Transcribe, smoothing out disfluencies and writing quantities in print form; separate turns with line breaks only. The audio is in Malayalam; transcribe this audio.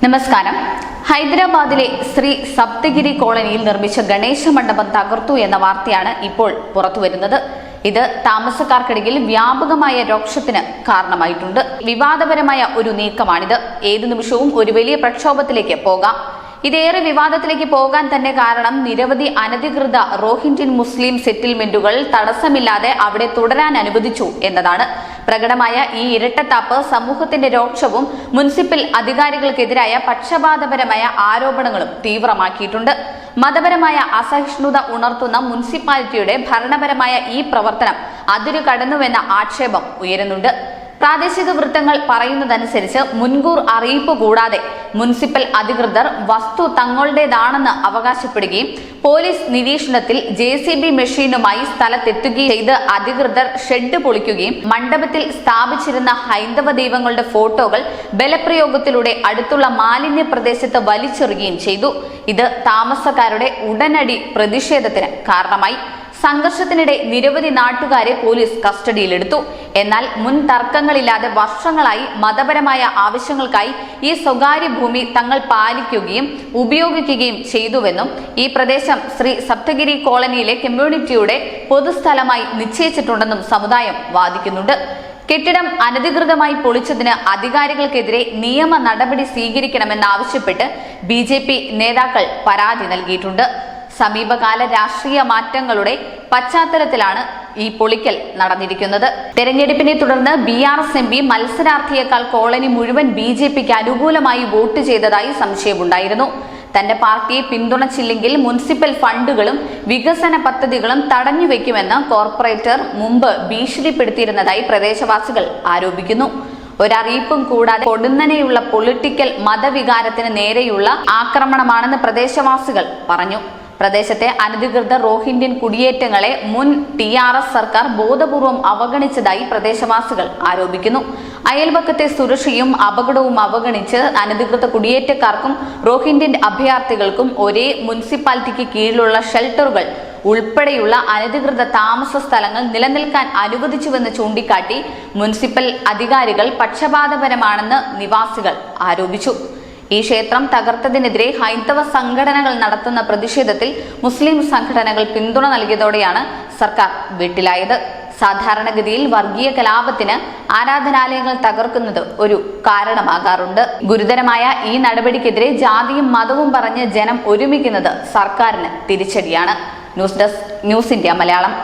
നമസ്കാരം. ഹൈദരാബാദിലെ ശ്രീ സപ്തഗിരി കോളനിയിൽ നിർമ്മിച്ച ഗണേശ മണ്ഡപം തകർത്തു എന്ന വാർത്തയാണ് ഇപ്പോൾ പുറത്തുവരുന്നത്. ഇത് താമസക്കാർക്കിടയിൽ വ്യാപകമായ രോക്ഷത്തിന് കാരണമായിട്ടുണ്ട്. വിവാദപരമായ ഒരു നീക്കമാണിത്. ഏതു നിമിഷവും ഒരു വലിയ പ്രക്ഷോഭത്തിലേക്ക് പോകാം. ഇതേറെ വിവാദത്തിലേക്ക് പോകാൻ തന്നെ കാരണം നിരവധി അനധികൃത റോഹിംഗ്യൻ മുസ്ലിം സെറ്റിൽമെന്റുകൾ തടസ്സമില്ലാതെ അവിടെ തുടരാൻ അനുവദിച്ചു എന്നതാണ്. പ്രകടമായ ഈ ഇരട്ടത്താപ്പ് സമൂഹത്തിന്റെ രോക്ഷവും മുനിസിപ്പൽ അധികാരികൾക്കെതിരായ പക്ഷപാതപരമായ ആരോപണങ്ങളും തീവ്രമാക്കിയിട്ടുണ്ട്. മതപരമായ അസഹിഷ്ണുത ഉണർത്തുന്ന മുനിസിപ്പാലിറ്റിയുടെ ഭരണപരമായ ഈ പ്രവർത്തനം അതിരു കടന്നുവെന്ന ആക്ഷേപം ഉയരുന്നുണ്ട്. പ്രാദേശിക വൃത്തങ്ങൾ പറയുന്നതനുസരിച്ച് മുൻകൂർ അറിയിപ്പ് കൂടാതെ മുനിസിപ്പൽ അധികൃതർ വസ്തു തങ്ങളുടേതാണെന്ന് അവകാശപ്പെടുകയും പോലീസ് നിരീക്ഷണത്തിൽ JCB മെഷീനുമായി സ്ഥലത്തെത്തുകയും ചെയ്ത് അധികൃതർ ഷെഡ് പൊളിക്കുകയും മണ്ഡപത്തിൽ സ്ഥാപിച്ചിരുന്ന ഹൈന്ദവ ദൈവങ്ങളുടെ ഫോട്ടോകൾ ബലപ്രയോഗത്തിലൂടെ അടുത്തുള്ള മാലിന്യ പ്രദേശത്ത് വലിച്ചെറിയുകയും ചെയ്തു. ഇത് താമസക്കാരുടെ ഉടനടി പ്രതിഷേധത്തിന് കാരണമായി. സംഘർഷത്തിനിടെ നിരവധി നാട്ടുകാരെ പോലീസ് കസ്റ്റഡിയിലെടുത്തു. എന്നാൽ മുൻ തർക്കങ്ങളില്ലാതെ വർഷങ്ങളായി മതപരമായ ആവശ്യങ്ങൾക്കായി ഈ സ്വകാര്യ ഭൂമി തങ്ങൾ പാലിക്കുകയും ഉപയോഗിക്കുകയും ചെയ്തുവെന്നും ഈ പ്രദേശം ശ്രീ സപ്തഗിരി കോളനിയിലെ കമ്മ്യൂണിറ്റിയുടെ പൊതുസ്ഥലമായി നിശ്ചയിച്ചിട്ടുണ്ടെന്നും സമുദായം വാദിക്കുന്നുണ്ട്. കെട്ടിടം അനധികൃതമായി പൊളിച്ചതിന് അധികാരികൾക്കെതിരെ നിയമ നടപടി സ്വീകരിക്കണമെന്നാവശ്യപ്പെട്ട് BJP നേതാക്കൾ പരാതി നൽകിയിട്ടുണ്ട്. സമീപകാല രാഷ്ട്രീയ മാറ്റങ്ങളുടെ പശ്ചാത്തലത്തിലാണ് ഈ പൊളിക്കൽ നടന്നിരിക്കുന്നത്. തെരഞ്ഞെടുപ്പിനെ തുടർന്ന് BRS MP മത്സരാർത്ഥിയേക്കാൾ കോളനി മുഴുവൻ BJPക്ക് അനുകൂലമായി വോട്ട് ചെയ്തതായി സംശയമുണ്ടായിരുന്നു. തന്റെ പാർട്ടിയെ പിന്തുണച്ചില്ലെങ്കിൽ മുനിസിപ്പൽ ഫണ്ടുകളും വികസന പദ്ധതികളും തടഞ്ഞുവെക്കുമെന്ന് കോർപ്പറേറ്റർ മുമ്പ് ഭീഷണിപ്പെടുത്തിയിരുന്നതായി പ്രദേശവാസികൾ ആരോപിക്കുന്നു. ഒരറിയിപ്പും കൂടാതെ കൊടുന്നനെയുള്ള പൊളിറ്റിക്കൽ മതവികാരത്തിന് നേരെയുള്ള ആക്രമണമാണെന്ന് പ്രദേശവാസികൾ പറഞ്ഞു. പ്രദേശത്തെ അനധികൃത റോഹിംഗ്യൻ കുടിയേറ്റങ്ങളെ മുൻ TRS സർക്കാർ ബോധപൂർവം അവഗണിച്ചതായി പ്രദേശവാസികൾ ആരോപിക്കുന്നു. അയൽപക്കത്തെ സുരക്ഷയും അപകടവും അവഗണിച്ച് അനധികൃത കുടിയേറ്റക്കാർക്കും റോഹിംഗ്യൻ അഭയാർത്ഥികൾക്കും ഒരേ മുനിസിപ്പാലിറ്റിക്ക് കീഴിലുള്ള ഷെൽട്ടറുകൾ ഉൾപ്പെടെയുള്ള അനധികൃത താമസ സ്ഥലങ്ങൾ നിലനിൽക്കാൻ അനുവദിച്ചുവെന്ന് ചൂണ്ടിക്കാട്ടി മുനിസിപ്പൽ അധികാരികൾ പക്ഷപാതപരമാണെന്ന് നിവാസികൾ ആരോപിച്ചു. ഈ ക്ഷേത്രം തകർത്തതിനെതിരെ ഹൈന്ദവ സംഘടനകൾ നടത്തുന്ന പ്രതിഷേധത്തിൽ മുസ്ലിം സംഘടനകൾ പിന്തുണ നൽകിയതോടെയാണ് സർക്കാർ വീട്ടിലായത്. സാധാരണഗതിയിൽ വർഗീയ കലാപത്തിന് ആരാധനാലയങ്ങൾ തകർക്കുന്നത് ഒരു കാരണമാകാറുണ്ട്. ഗുരുതരമായ ഈ നടപടിക്കെതിരെ ജാതിയും മതവും പറഞ്ഞ് ജനം ഒരുമിക്കുന്നത് സർക്കാരിന് തിരിച്ചടിയാണ്. News desk, news India Malayalam.